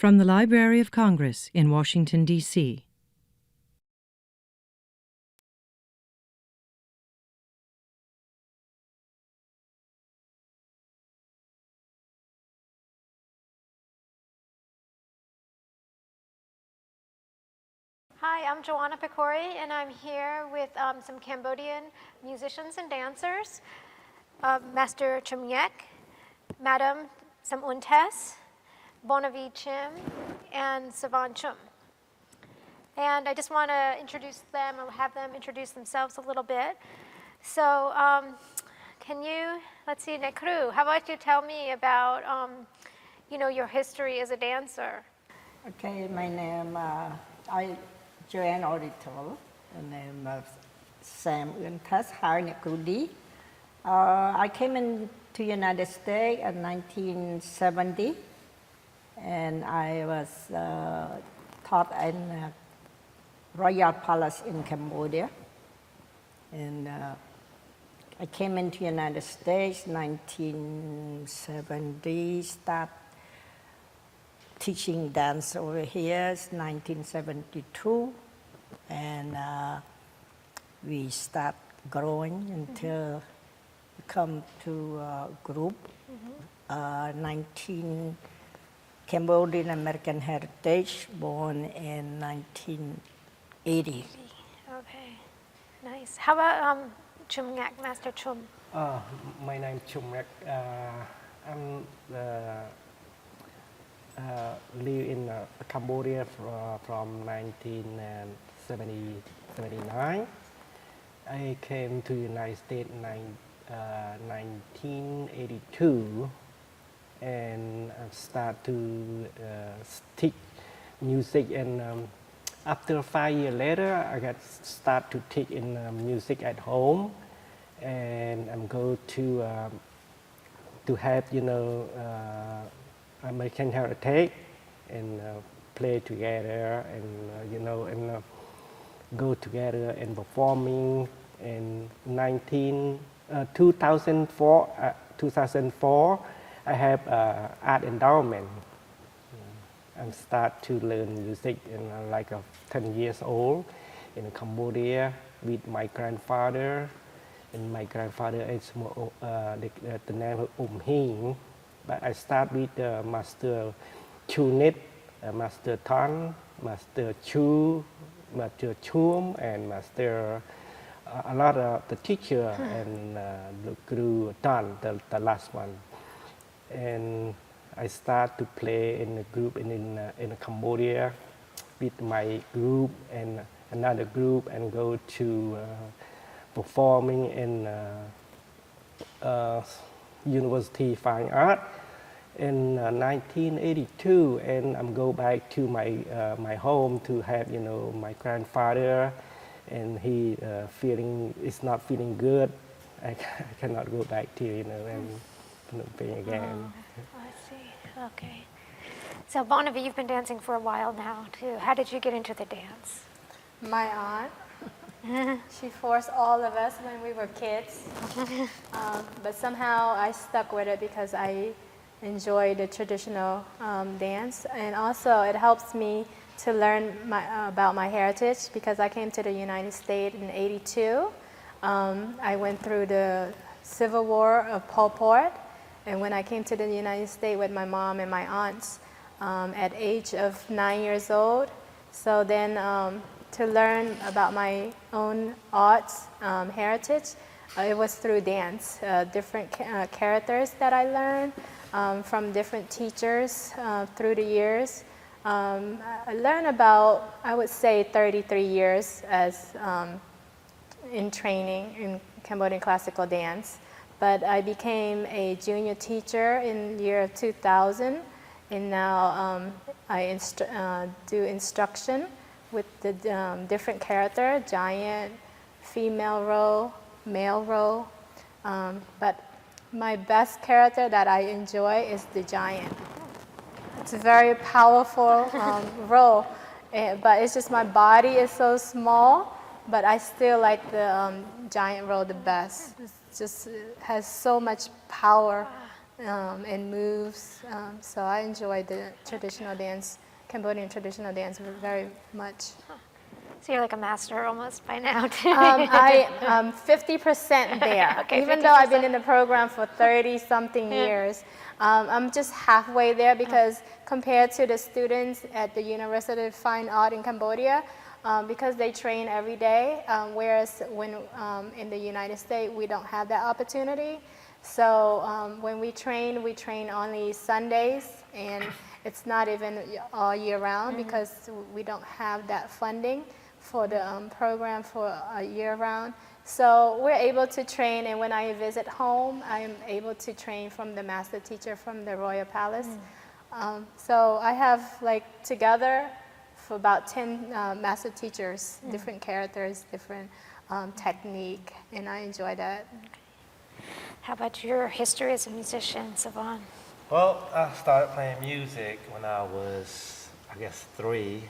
From the Library of Congress in Washington, D.C. Hi, I'm Joanna Picori, and I'm here with some Cambodian musicians and dancers, Master Chum Ngek, Madam Samun Tess, Bonavi Chim, and Savan Chum. And I just want to introduce them, or have them introduce themselves a little bit. So can you, let's see, Nekru, how about you tell me about, your history as a dancer? Okay, my name, I joined auditor, the name of Sam Untas Harnekudi. I came into United States in 1970, and I was taught in Royal Palace in Cambodia. And I came into United States 1970, start teaching dance over here is 1972, and we start growing until we come to a group, 19 Cambodian-American heritage, born in 1980. Okay, nice. How about Chum Ngek, Master Chum? My name is Chum Ngek. I'm live in Cambodia from 1979. I came to United States in 1982, and I start to teach music. And after 5 years later, I got start to teach in music at home, and I'm go to have American heritage and play together and go together and performing. In 2004 I have art endowment. I start to learn music in 10 years old in Cambodia with my grandfather, and my grandfather is the name of Hing. But I start with Master Chunit, Master Tan, Master Chu, Master Chum, and Master a lot of the teacher and the Guru Tan, the last one. And I start to play in a group in Cambodia with my group and another group, and go to performing in University Fine Art in 1982, and I'm go back to my home to have my grandfather, and he is not feeling good. I cannot go back to and play again. Oh, I see. Okay. So Bonavi, you've been dancing for a while now too. How did you get into the dance? My aunt. She forced all of us when we were kids, but somehow I stuck with it because I enjoy the traditional dance, and also it helps me to learn about my heritage, because I came to the United States in '82. I went through the Civil War of Pol Pot, and when I came to the United States with my mom and my aunts at age of 9 years old, so then to learn about my own arts heritage, it was through dance. Different characters that I learned from different teachers through the years. I learned about, I would say, 33 years as in training in Cambodian classical dance. But I became a junior teacher in the year of 2000, and now I do instruction with the different character, giant, female role, male role. But my best character that I enjoy is the giant. It's a very powerful role, but it's just my body is so small, but I still like the giant role the best. It just has so much power and moves. So I enjoy the traditional dance, Cambodian traditional dance very much. So you're like a master almost by now, too. I am 50% there. Okay, Even though I've been in the program for 30-something years, I'm just halfway there because compared to the students at the University of Fine Art in Cambodia, because they train every day, whereas when in the United States, we don't have that opportunity. So when we train only Sundays, and it's not even all year round because we don't have that funding for the program for a year round. So we're able to train, and when I visit home, I'm able to train from the master teacher from the Royal Palace. So I have like together for about 10 master teachers, different characters, different technique, and I enjoy that. How about your history as a musician, Savon? Well, I started playing music when I was, I guess, 3.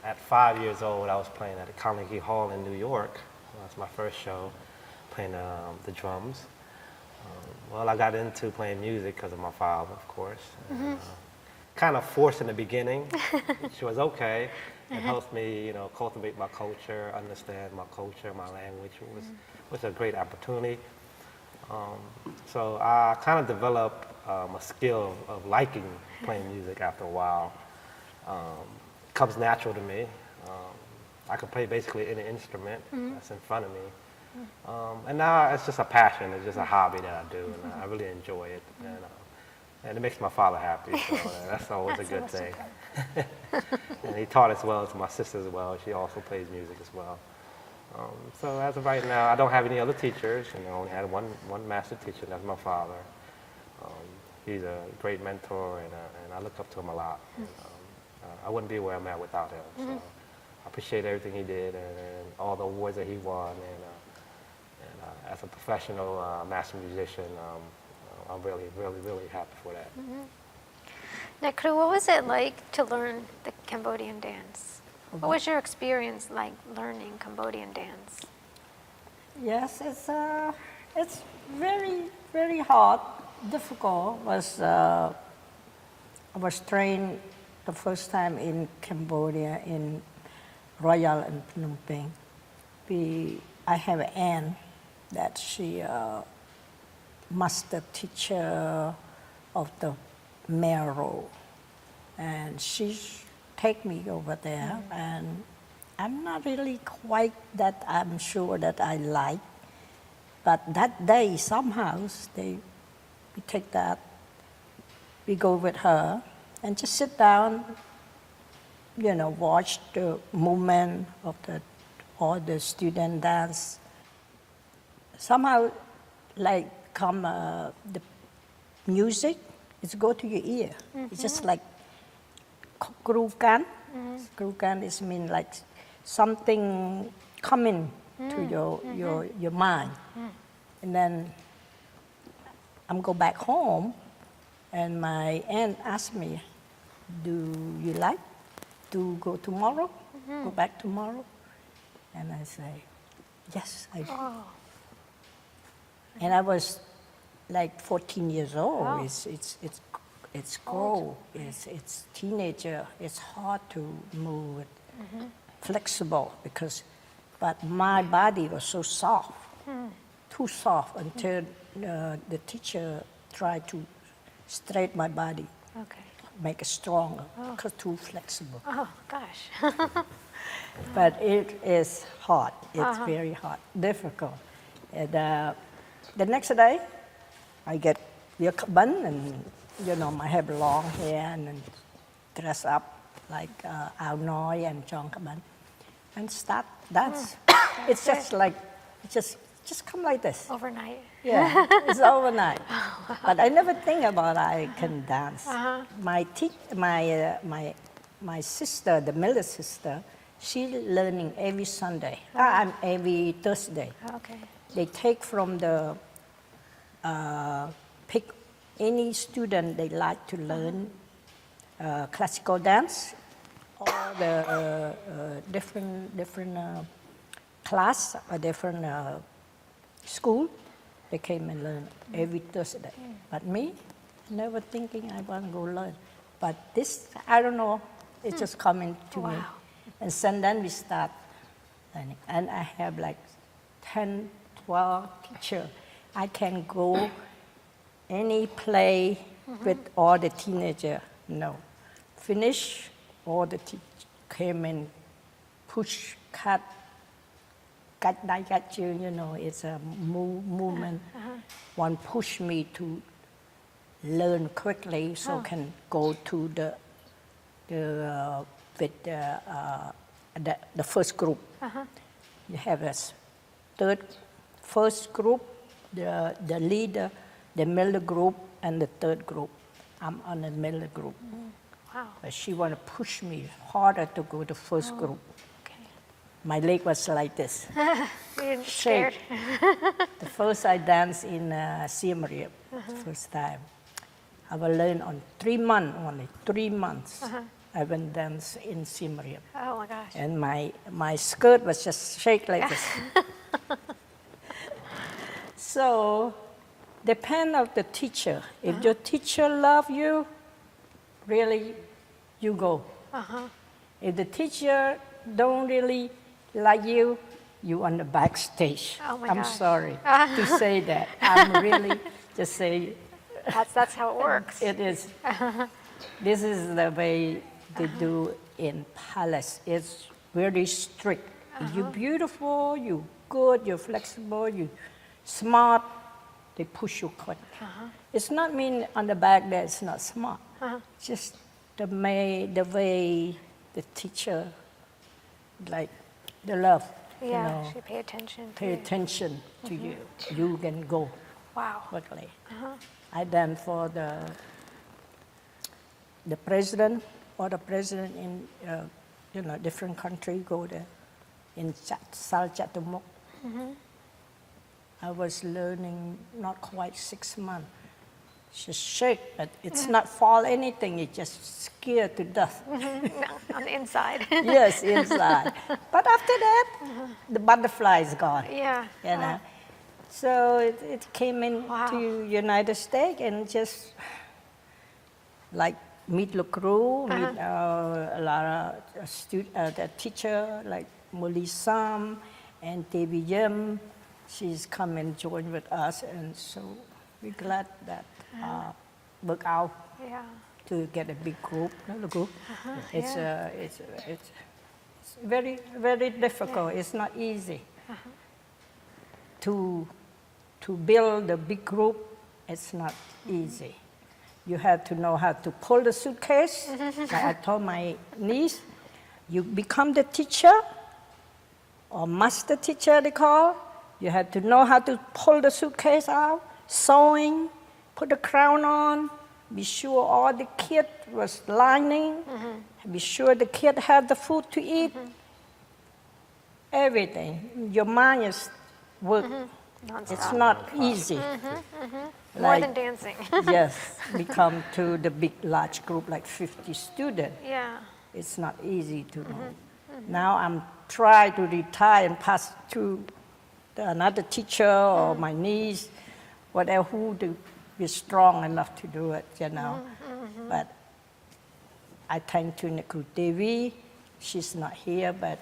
At 5 years old, I was playing at the Carnegie Hall in New York. That was my first show, playing the drums. Well, I got into playing music because of my father, of course. Kind of forced in the beginning, which was okay. It helped me, you know, cultivate my culture, understand my culture, my language. It was a great opportunity. So I kind of developed a skill of liking playing music after a while. Comes natural to me. I can play basically any instrument that's in front of me. And now it's just a passion, it's just a hobby that I do, and I really enjoy it. And it makes my father happy, so that's always a good thing. And he taught as well to my sister as well. She also plays music as well. So as of right now, I don't have any other teachers, and I only had one master teacher, and that's my father. He's a great mentor, and I look up to him a lot. I wouldn't be where I'm at without him. So I appreciate everything he did and all the awards that he won. And as a professional master musician, I'm really, really, really happy for that. Nekru, what was it like to learn the Cambodian dance? What was your experience like learning Cambodian dance? Yes, it's very, very hard, difficult. I was trained the first time in Cambodia in Royal in Phnom Penh. I have an aunt that she master teacher of the male role, and she take me over there, and I'm not really quite that I'm sure that I like, but that day somehow we go with her and just sit down, you know, watch the movement of all the student dance. Somehow, like the music, it's go to your ear. It's just like groove can. Groove can is mean like something coming to your mind. And then I'm go back home, and my aunt asked me, "Do you like to go tomorrow? Go back tomorrow?" And I say, "Yes, I do." Oh. And I was like 14 years old. Wow. It's grow. It's teenager. It's hard to move, flexible but my body was so soft, too soft until the teacher tried to straighten my body, Okay. make it stronger, because too flexible. Oh, gosh. But it is hard. It's very hard, difficult. And the next day, I get your bun and, you know, I have long hair and dress up like Ao Noi and Chong Kaban and start dance. It's just like, just come like this. Overnight. Yeah, it's overnight. But I never think about I can dance. My sister, the middle sister, she learning every Sunday, every Thursday. Okay. They take from the, pick any student they like to learn classical dance or the different class or different school. They came and learned every Thursday. But me, never thinking I want to go learn. But this, I don't know, it's just coming to me. And so then we start learning. And I have like 10, 12 teachers. I can go any play with all the teenagers. No. Finish, all the teachers came and push, cut you, you know, it's a movement. One push me to learn quickly so can go to the first group. You have a first group, the leader, the middle group, and the third group. I'm on the middle group. Wow. But she want to push me harder to go to first group. Okay. My leg was like this. You're scared. The first I danced in Siem Reap, first time. I will learn on 3 months only, 3 months. I went dance in Siem Reap. Oh my gosh. And my skirt was just shake like this. So, depend of the teacher. If your teacher love you, really, you go. If the teacher don't really like you, you on the backstage. Oh my I'm gosh. sorry to say that. I'm really just say That's how it works. it is. This is the way they do in palace. It's very strict. You beautiful, you good, you're flexible, you smart. They push you quick. It's not mean on the back that it's not smart. Just the way the teacher, like the love, Yeah, you know, she pay attention to pay you. attention to you. You can go Wow. quickly. I done for the president or the president in different country go there in Sal Chatumuk. I was learning not quite 6 months. Just shake, but it's not fall anything. It's just scared to death. No, on the inside. Yes, inside. But after that, the butterfly is gone. Yeah. You know. So it came in Wow. to United States and just like meet the crew, meet a lot of the teacher like Molly Sam and Devi Yim. She's come and joined with us, and so we're glad that work out Yeah. to get a big group. It's very very difficult. It's not easy to build a big group. It's not easy. You have to know how to pull the suitcase. Like I told my niece, you become the teacher or master teacher they call. You have to know how to pull the suitcase out, sewing, put the crown on, be sure all the kid was lining, be sure the kid have the food to eat, everything. Your mind is work. It's not easy. More than dancing. Yes, we come to the big, large group, like 50 students. Yeah. It's not easy to know. Now I'm trying to retire and pass to another teacher or my niece, whatever, who to be strong enough to do it, you know. But I thank to Nikru Devi. She's not here, but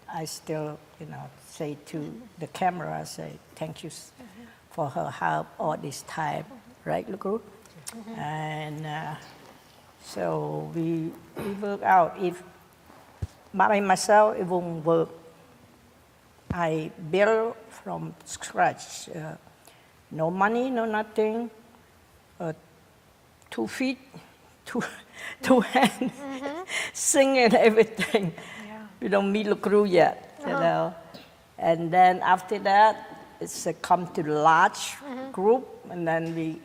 I still, say to the camera, say thank you for her help all this time, right, Nikru? And so we work out. If by myself, it won't work. I build from scratch. No money, no nothing. 2 feet, two hands, sing and everything. Yeah. We don't meet the crew yet, you know. And then after that, it's come to the large group, and then we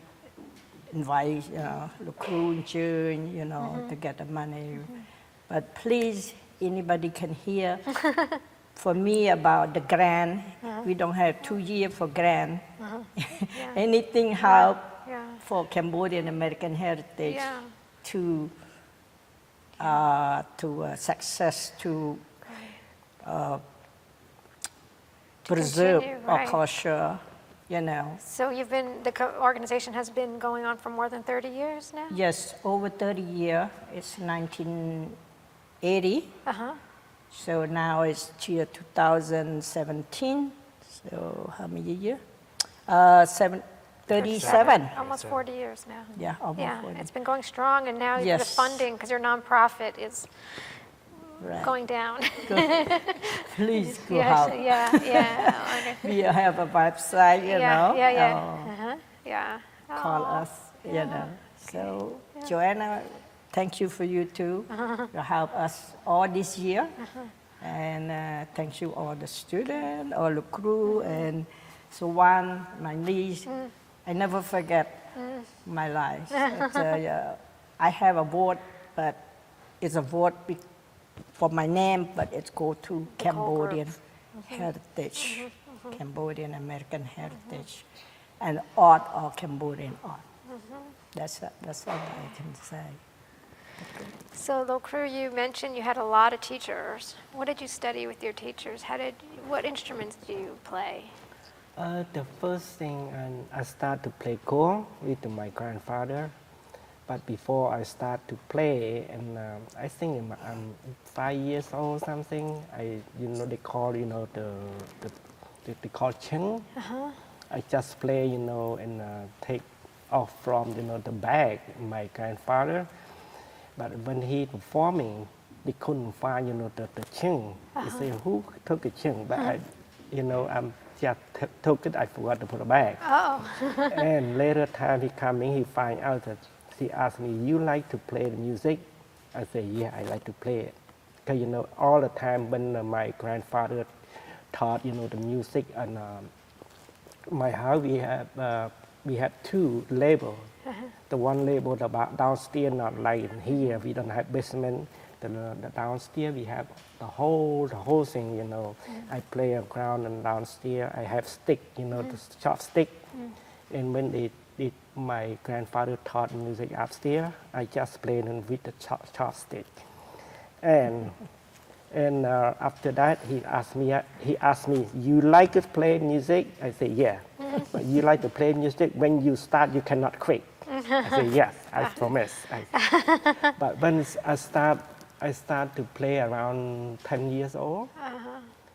invite, the crew and join, to get the money. But please, anybody can hear for me about the grant. We don't have 2 years for grant. Anything help for Cambodian-American heritage to success, to preserve our culture, you know. So the organization has been going on for more than 30 years now? Yes, over 30 years. It's 1980. Uh-huh. So now it's year 2017. So how many years? 37. Almost 40 years now. Yeah, almost Yeah, 40. it's been going strong, and now the Yes. funding, because your nonprofit is Right. going down. Please go Yes, help. yeah. We have a website, you know. Yeah. Oh, Uh-huh. Yeah. call Oh, us, you know. So, Joanna, thank you for you too. You help us all this year. And thank you all the students, all the crew, and so one, my niece. I never forget my life. I have a vote, but it's a vote for my name, but it go to Cambodian heritage, Cambodian-American heritage, and art or Cambodian art. That's all I can say. So, Lo Crew, you mentioned you had a lot of teachers. What did you study with your teachers? What instruments do you play? The first thing, I start to play gong with my grandfather. But before I start to play, and I think I'm 5 years old, something. They call they call Chum. I just play, and take off from the bag my grandfather. But when he performing, they couldn't find the Chum. They say, who took the Chum? But I'm just took it. I forgot to put it back. Oh. And later time he coming, he find out that. He asked me, you like to play the music? I say, yeah, I like to play it. Because, all the time when my grandfather taught, the music, and my house, we have two labels. The one label about downstairs, not like in here, we don't have basement. The downstairs, we have the whole thing, I play around and downstairs. I have stick, the chopstick. And when my grandfather taught music upstairs, I just played with the chopstick. And after that, he asked me, you like to play music? I say, yeah. But you like to play music? When you start, you cannot quit. I say, yes, I promise. But when I start to play around 10 years old.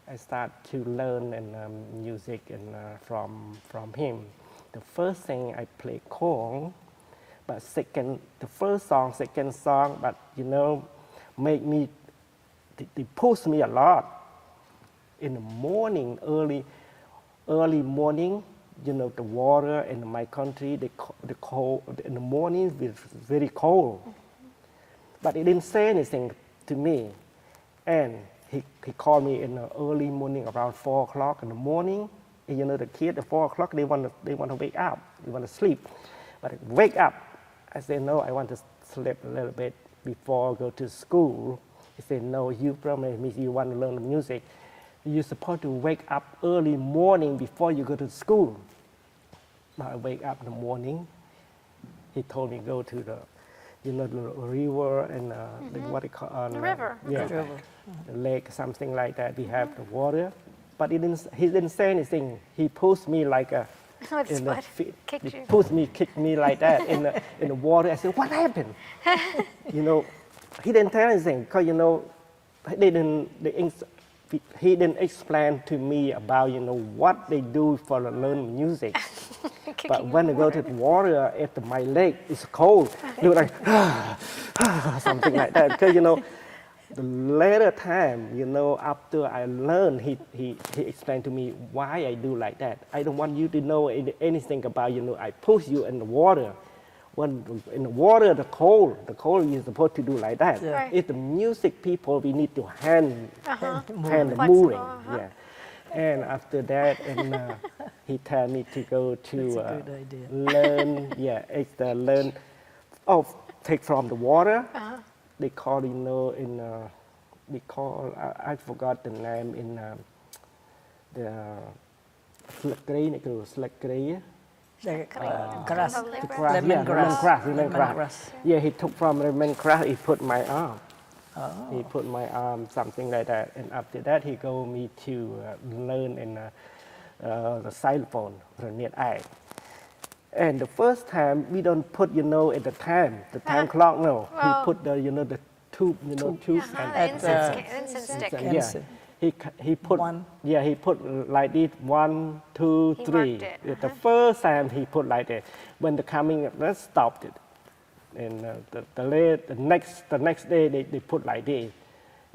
I start to learn music from him. The first thing I play gong, but the first song, second song, but make me, they push me a lot. In the morning, early morning, the water in my country, the cold, in the morning it's very cold. But he didn't say anything to me. And he called me in the early morning around 4 o'clock in the morning. And, the kids at 4 o'clock, they want to wake up, they want to sleep. But wake up. I said, no, I want to sleep a little bit before I go to school. He said, no, you promised me you want to learn the music. You're supposed to wake up early morning before you go to school. But I wake up in the morning. He told me go to the river and what they call The river. Yeah, the lake, something like that. We have the water. But he didn't say anything. He pushed me like a. With what? Kicked you. Kicked me like that in the water. I said, what happened? He didn't tell anything because he didn't explain to me about what they do for the learn music. But when I go to the water, at my leg it's cold. They were like something like that. Because the later time, after I learned, he explained to me why I do like that. I don't want you to know anything about, I push you in the water. When in the water, the cold you're supposed to do like that. Yeah. Right. It's the music people, we need to hand the Flexible, moving. Yeah. And after that, he told me to go to That's a good idea. learn, learn, take from the water. They call, I forgot the name in the slackery. Grass. Lemongrass. Yeah, he took from lemongrass, he put my arm. He put my arm, something like that. And after that, he go me to learn in the xylophone, the net eye. And the first time we don't put, at the time clock, no. Well, He put the tube, tube the incense stick. and yeah. He put One. Yeah, he put like this 1, 2, He 3. marked it, The first time he put like that. When the coming, let's stopped it. And the next day they put like this.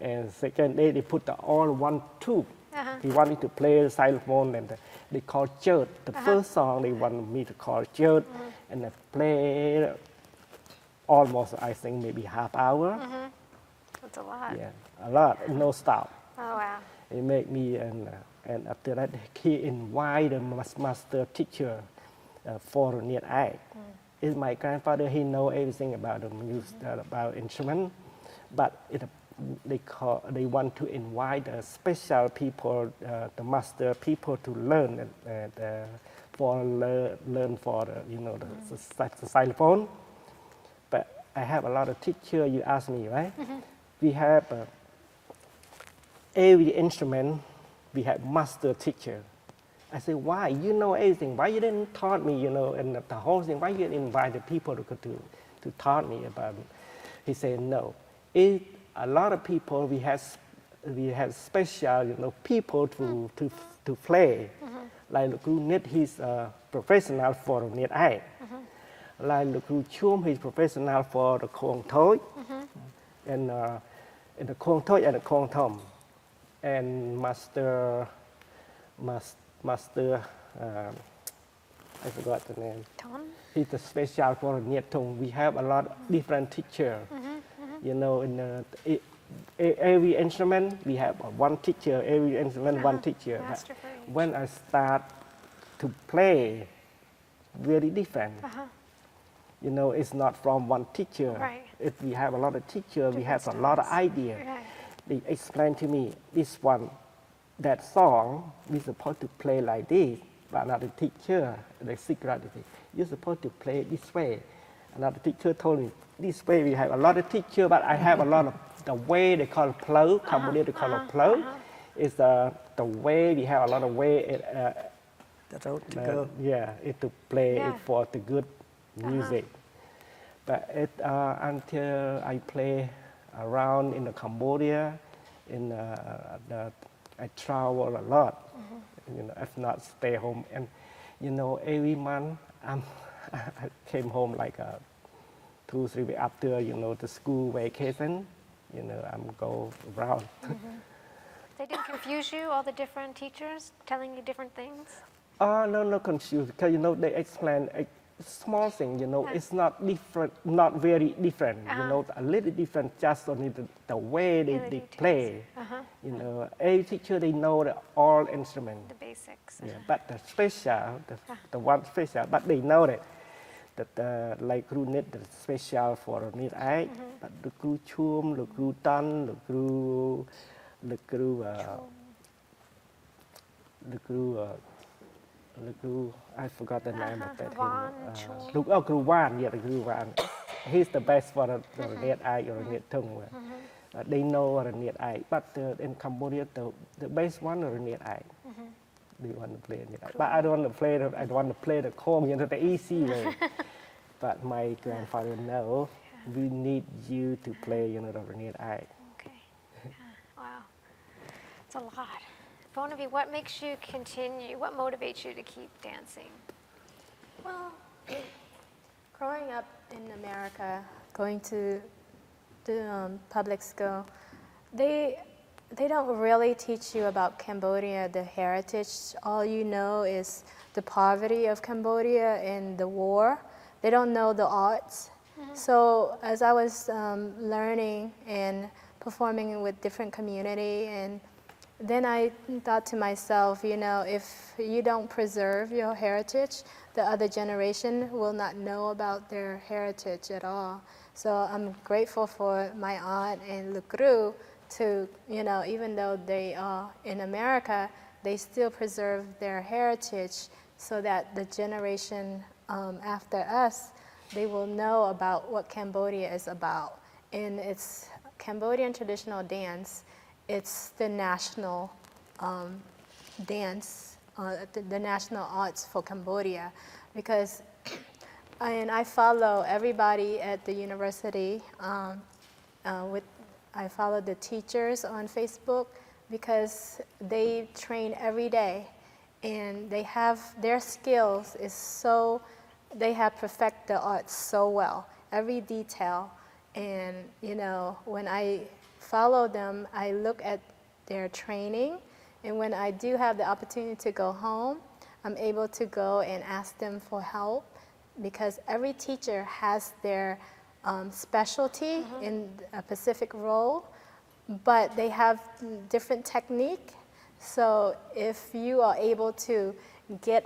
And second day they put all one tube. He wanted to play the xylophone and they called church. The first song they wanted me to call church and I play almost, I think, maybe half hour. That's a lot. Yeah, a lot, no stop. Oh, wow. It made me, and after that, he invited the master teacher for Nhiet Ai. It's my grandfather, he know everything about the music, about instrument, but they want to invite the special people, the master people to learn learn for the xylophone. But I have a lot of teacher. You ask me, right? We have every instrument. We have master teacher. I say, why? You know everything. Why you didn't taught me? And the whole thing. Why you didn't invite the people to taught me about it? He said, no. A lot of people we have special people to play. Like Guru Nhiet, he's a professional for Nhiet Ai. Like Guru Chum, he's professional for the Kong Thoi, and the Kong Thoi and the Kong Thom, and Master, I forgot the name. Tom? He's the special for Nhiet Thong. We have a lot of different teachers. In every instrument we have one teacher. Every instrument one teacher. Master for each. When I start to play, very different. It's not from one teacher. Right. If we have a lot of teachers, we have a lot of ideas. Right. They explain to me, this one, that song, we're supposed to play like this. But another teacher, the secret, you're supposed to play this way. Another teacher told me, this way we have a lot of teachers, but I have a lot of the way they call plow, Cambodia they call it plow. It's the way we have a lot of way. The road to go. It to play Yeah. it for the good music. But until I play around in the Cambodia, I travel a lot. If not stay home, and every month I came home like 2-3 weeks after the school vacation. I'm go around. They didn't confuse you, all the different teachers telling you different things? No, confused, because they explain a small thing. It's not different, not very different. A little different, just only the way The they details. play. Every teacher they know all instruments. The basics. Yeah, but the special, the one special, but they know that like Guru Nhiet, the special for Nhiet Ai, but the Guru Chum, the Guru Tan, the Guru, I forgot the name of that. Wan, Chum. Guru Wan, yeah, the Guru Wan. He's the best for the Nhiet Ai or Nhiet Thong. They know the Nhiet Ai, but in Cambodia, the best one is Nhiet Ai. They want to play Nhiet Ai, but I don't want to play. I want to play the Kong, the easy way. But my grandfather know we need you to play, the Nhiet Ai. Okay. Yeah. Wow. It's a lot. Bonavi, what makes you continue? What motivates you to keep dancing? Well, growing up in America, going to the public school, they don't really teach you about Cambodia, the heritage. All you know is the poverty of Cambodia and the war. They don't know the arts. So as I was learning and performing with different community, and then I thought to myself, if you don't preserve your heritage, the other generation will not know about their heritage at all. So I'm grateful for my aunt and Lukru to, even though they are in America, they still preserve their heritage so that the generation after us, they will know about what Cambodia is about. And it's Cambodian traditional dance. It's the national dance the national arts for Cambodia, because I follow everybody at the university. I follow the teachers on Facebook because they train every day, and they have their skills is so, they have perfect the arts so well, every detail. And when I follow them, I look at their training, and when I do have the opportunity to go home, I'm able to go and ask them for help, because every teacher has their specialty in a specific role, but they have different technique. So if you are able to get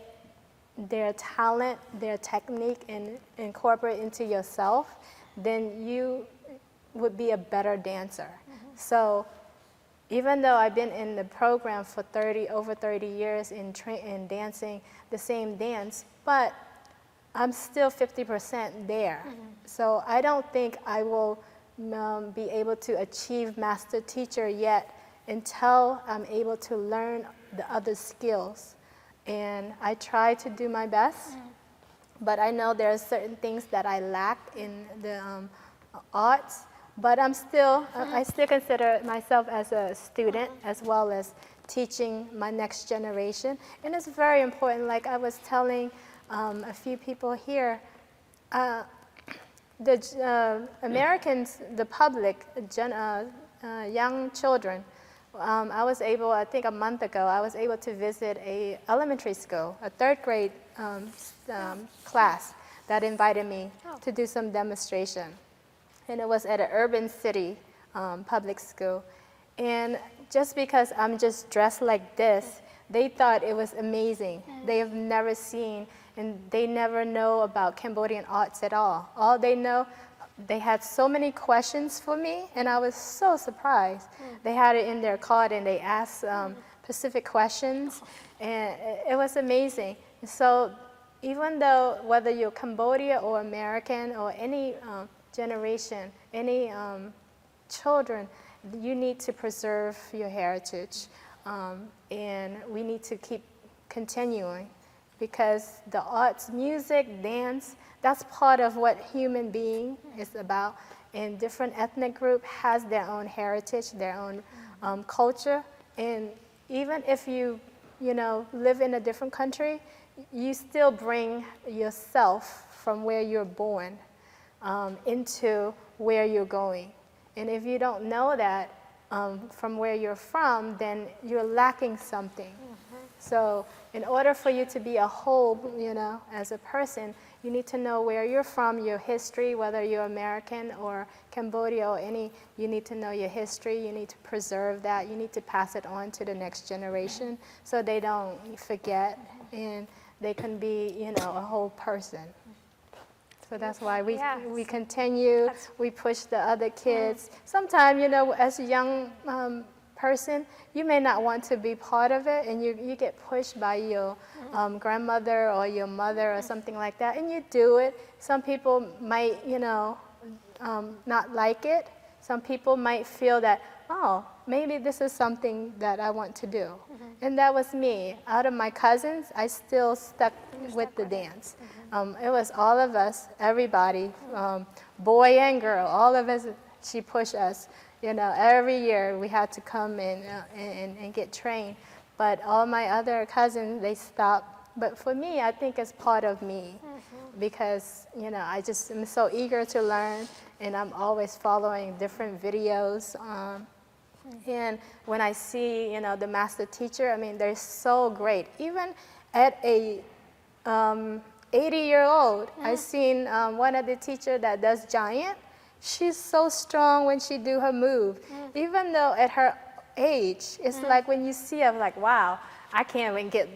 their talent, their technique, and incorporate into yourself, then you would be a better dancer. So even though I've been in the program for over 30 years in dancing the same dance, but I'm still 50% there. So I don't think I will be able to achieve master teacher yet until I'm able to learn the other skills. And I try to do my best, but I know there are certain things that I lack in the arts, but I still consider myself as a student as well as teaching my next generation. And it's very important, like I was telling a few people here, the Americans, the public, young children, I was able, I think a month ago, I was able to visit a elementary school, a third grade class that invited me to do some demonstration. And it was at an urban city public school. And just because I'm just dressed like this, they thought it was amazing. They have never seen, and they never know about Cambodian arts at all. All they know, they had so many questions for me, and I was so surprised. They had it in their card, and they asked specific questions, and it was amazing. So even though whether you're Cambodia or American or any generation, any children, you need to preserve your heritage, and we need to keep continuing, because the arts, music, dance, that's part of what human being is about. And different ethnic group has their own heritage, their own culture. And even if you live in a different country, you still bring yourself from where you're born into where you're going. And if you don't know that from where you're from, then you're lacking something. So in order for you to be a whole, as a person, you need to know where you're from, your history, whether you're American or Cambodia or any, you need to know your history, you need to preserve that, you need to pass it on to the next generation so they don't forget and they can be, a whole person. So that's why we continue, we push the other kids. Sometimes, as a young person, you may not want to be part of it, and you get pushed by your grandmother or your mother or something like that, and you do it. Some people might, not like it. Some people might feel that, oh, maybe this is something that I want to do. And that was me. Out of my cousins, I still stuck with the dance. It was all of us, everybody, boy and girl, all of us, she pushed us. Every year we had to come and get trained. But all my other cousins, they stopped. But for me, I think it's part of me because, I just am so eager to learn, and I'm always following different videos. And when I see, the master teacher, I mean, they're so great. Even at a 80-year-old, I've seen one of the teachers that does giant. She's so strong when she do her move. Even though at her age, it's like when you see her, like, wow, I can't even get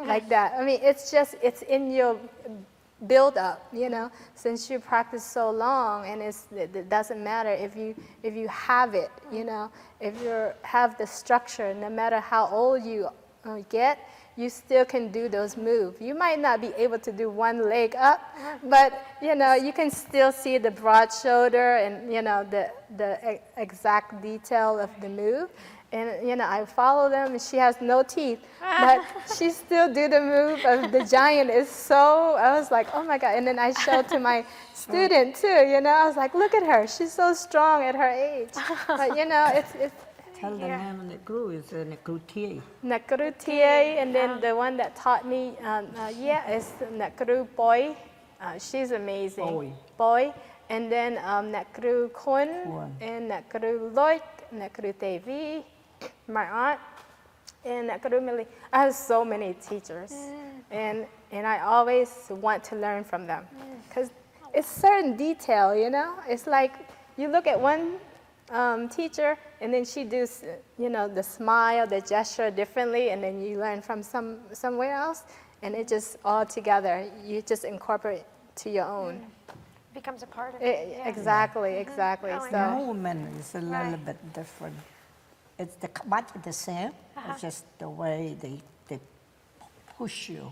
like that. I mean, it's in your build up, since you practice so long, and it doesn't matter if you have it, if you have the structure, no matter how old you get, you still can do those moves. You might not be able to do one leg up, but you know, you can still see the broad shoulder and you know, the exact detail of the move. And you know, I follow them and she has no teeth, but she still do the move of the giant. Is so, I was like, oh my God. And then I showed to my student too, you know, I was like, look at her, she's so strong at her age. But you know, it's Tell the name of the crew is Nekrutie. Nakru Tie, and then the one that taught me, is Nakru Boy. She's amazing. Boy. And then Nakru Kun, and Nakru Loik, Nakru Tevi, my aunt, and Nakru Mili. I have so many teachers, and I always want to learn from them. Because it's certain detail, you know? It's like you look at one teacher, and then she does, you know, the smile, the gesture differently, and then you learn from somewhere else, and it just all together, you just incorporate to your own. Becomes a part of it. Yeah. Exactly. Oh, The movement is a little bit different. It's much the same. It's just the way they push you,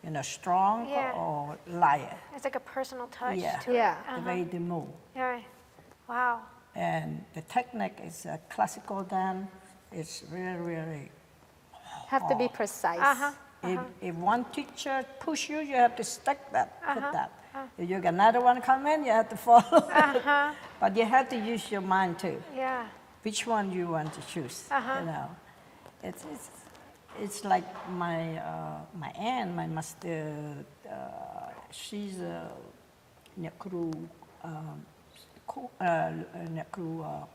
you know, strong or light. It's like a personal touch Yeah. to it. The way they move. Yeah. Wow. And the technique is a classical dance. It's really, really Have to be precise. If one teacher push you, you have to stick that, hit that. If you got another one come in, you have to follow. But you have to use your mind too. Yeah. Which one you want to choose? You know, it's like my my aunt, my master. She's a Nekru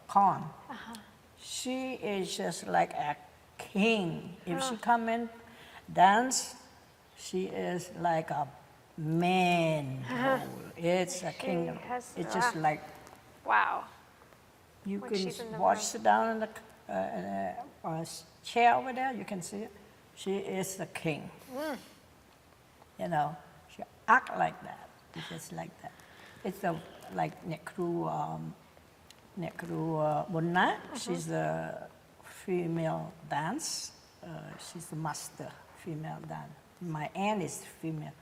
Khan. She is just like a king. If she come in dance, she is like a man. It's a kingdom. It's just like wow. you When can she's in the watch room. sit down in the chair over there. You can see it. She is the king. You know, she act like that. It's just like that. It's like Nekru Bunna. She's a female dance. She's the master female dance. My aunt is female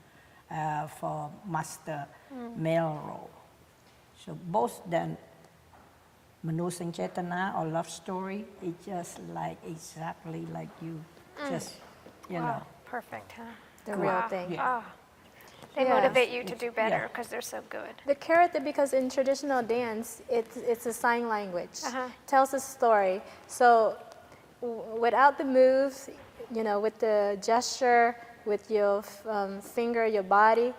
for master male role. So both then Manu Singh Chetana or Love Story, it's just like exactly like you. Just, you know. Perfect, huh? The real thing. Oh. They motivate you to do better because they're so good. The character, because in traditional dance, it's a sign language. Tells a story. So without the moves, you know, with the gesture, with your finger, your body,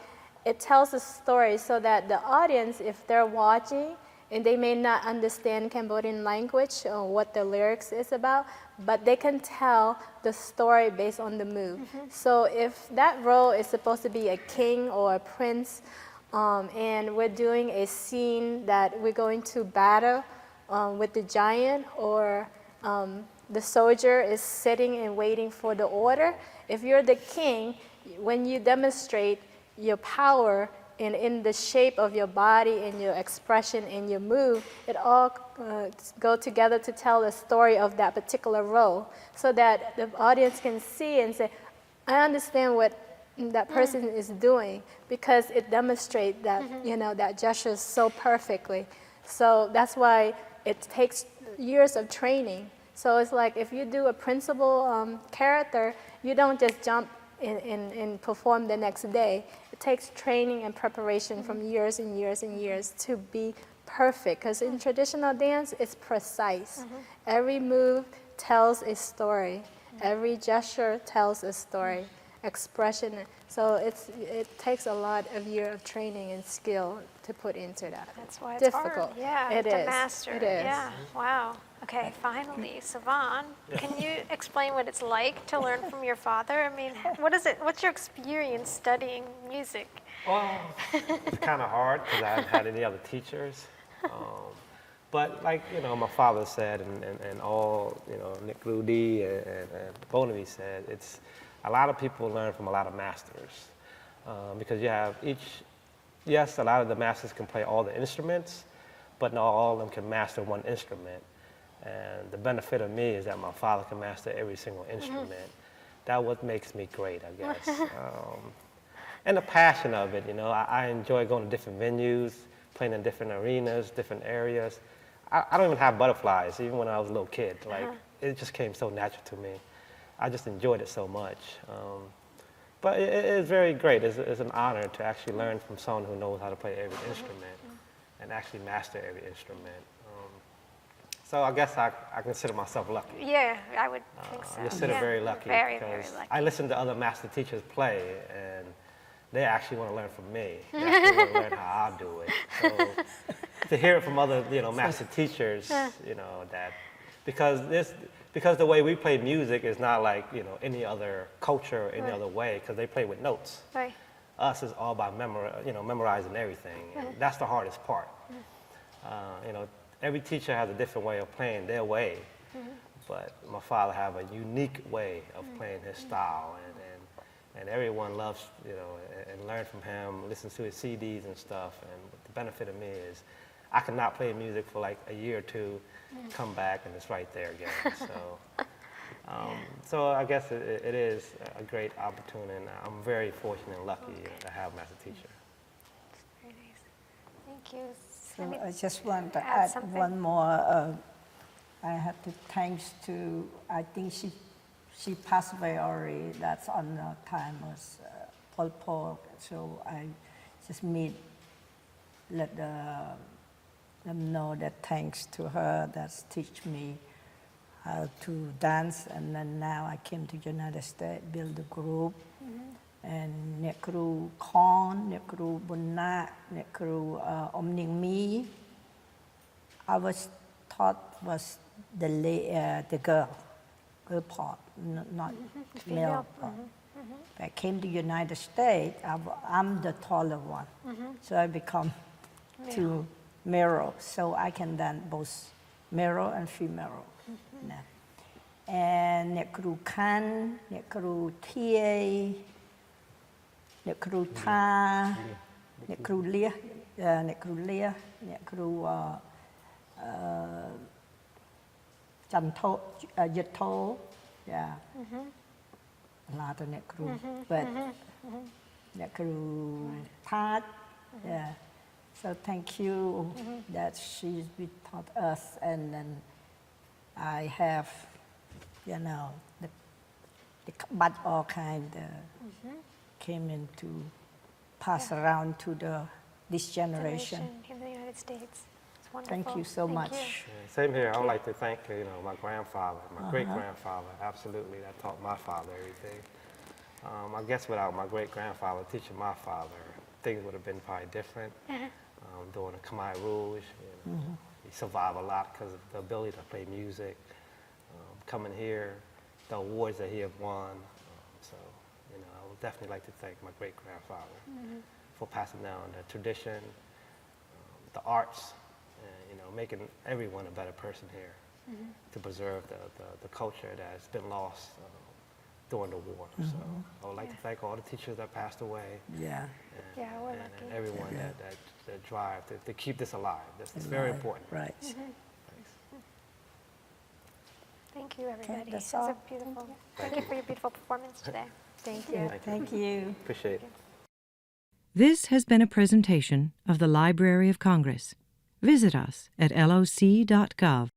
it tells a story so that the audience, if they're watching, and they may not understand Cambodian language or what the lyrics is about, but they can tell the story based on the move. So if that role is supposed to be a king or a prince, and we're doing a scene that we're going to battle with the giant, or the soldier is sitting and waiting for the order, if you're the king, when you demonstrate your power in the shape of your body and your expression and your move, it all go together to tell a story of that particular role, so that the audience can see and say, I understand what that person is doing, because it demonstrates that, you know, that gesture so perfectly. So that's why it takes years of training. So it's like if you do a principal character, you don't just jump and perform the next day. It takes training and preparation from years and years and years to be perfect, because in traditional dance, it's precise. Every move tells a story. Every gesture tells a story, expression. So it takes a lot of years of training and skill to put into that. That's why it's difficult. hard. Yeah, It to is. master. It is. Yeah, wow. Okay, finally, Savan, can you explain what it's like to learn from your father? I mean, what is it? What's your experience studying music? Well, it's kind of hard because I haven't had any other teachers. But like, you know, my father said, and all, you know, Nick Rudy and Bonamy said, it's a lot of people learn from a lot of masters. Because you have yes, a lot of the masters can play all the instruments, but not all of them can master one instrument. And the benefit of me is that my father can master every single instrument. That what makes me great, I guess. And the passion of it, you know, I enjoy going to different venues, playing in different arenas, different areas. I don't even have butterflies, even when I was a little kid. Like, it just came so natural to me. I just enjoyed it so much. But it is very great. It's an honor to actually learn from someone who knows how to play every instrument and actually master every instrument. So I guess I consider myself lucky. Yeah, I would think so. I consider very lucky Very, because very lucky. I listen to other master teachers play, and they actually want to learn from me. They actually want to learn how I do it. So to hear it from other, you know, master teachers, you know, that because the way we play music is not like, you know, any other culture or any other way, because they play with notes. Right. Us is all about memorizing everything. And that's the hardest part. You know, every teacher has a different way of playing their way, but my father have a unique way of playing his style, and everyone loves, you know, and learn from him, listen to his CDs and stuff. And the benefit of me is I cannot play music for like a year or two, come back and it's right there again. So I guess it is a great opportunity, and I'm very fortunate and lucky to have a master teacher. Very nice. Thank you. So I just want to add add something. one more. I have to thanks to, I think she passed away already. That's on the time was Pol Pot. So I just let them know that thanks to her, that's teach me how to dance. And then now I came to United States, build a group. And Nek Kru Khan, Nek Kru Bunak, Nek Kru Omning Mi. I was taught was the girl part, not male part. I came to United States, I'm the taller one. So I become two male, so I can dance both male and female. And Nek Kru Khan, Nek Kru Thie, Nek Kru Tha, Nek Kru Lia, Nek Kru Lia, Nek Kru Chanto, Yato, yeah. A lot of Nek Kru, but Nek Kru That, yeah. So thank you that she's been taught us, and then I have, you know, but all kind came in to pass around to this generation. In the United States. It's wonderful. Thank you so much. Yeah, same here. I would like to thank, you know, my grandfather, my great-grandfather. Absolutely, that taught my father everything. I guess without my great-grandfather teaching my father, things would have been probably different. During the Khmer Rouge, you know, he survived a lot because of the ability to play music. Coming here, the awards that he has won. So, you know, I would definitely like to thank my great-grandfather for passing down the tradition, the arts, and, you know, making everyone a better person here to preserve the culture that has been lost during the war. So I would like to thank all the teachers that passed away. Yeah. Yeah, we're And lucky. everyone that drive to keep this alive. This is very important. Right. Thank you, everybody. that's It was all. a beautiful. Thank you for your beautiful performance today. Thank you. Thank you. Appreciate it. This has been a presentation of the Library of Congress. Visit us at loc.gov.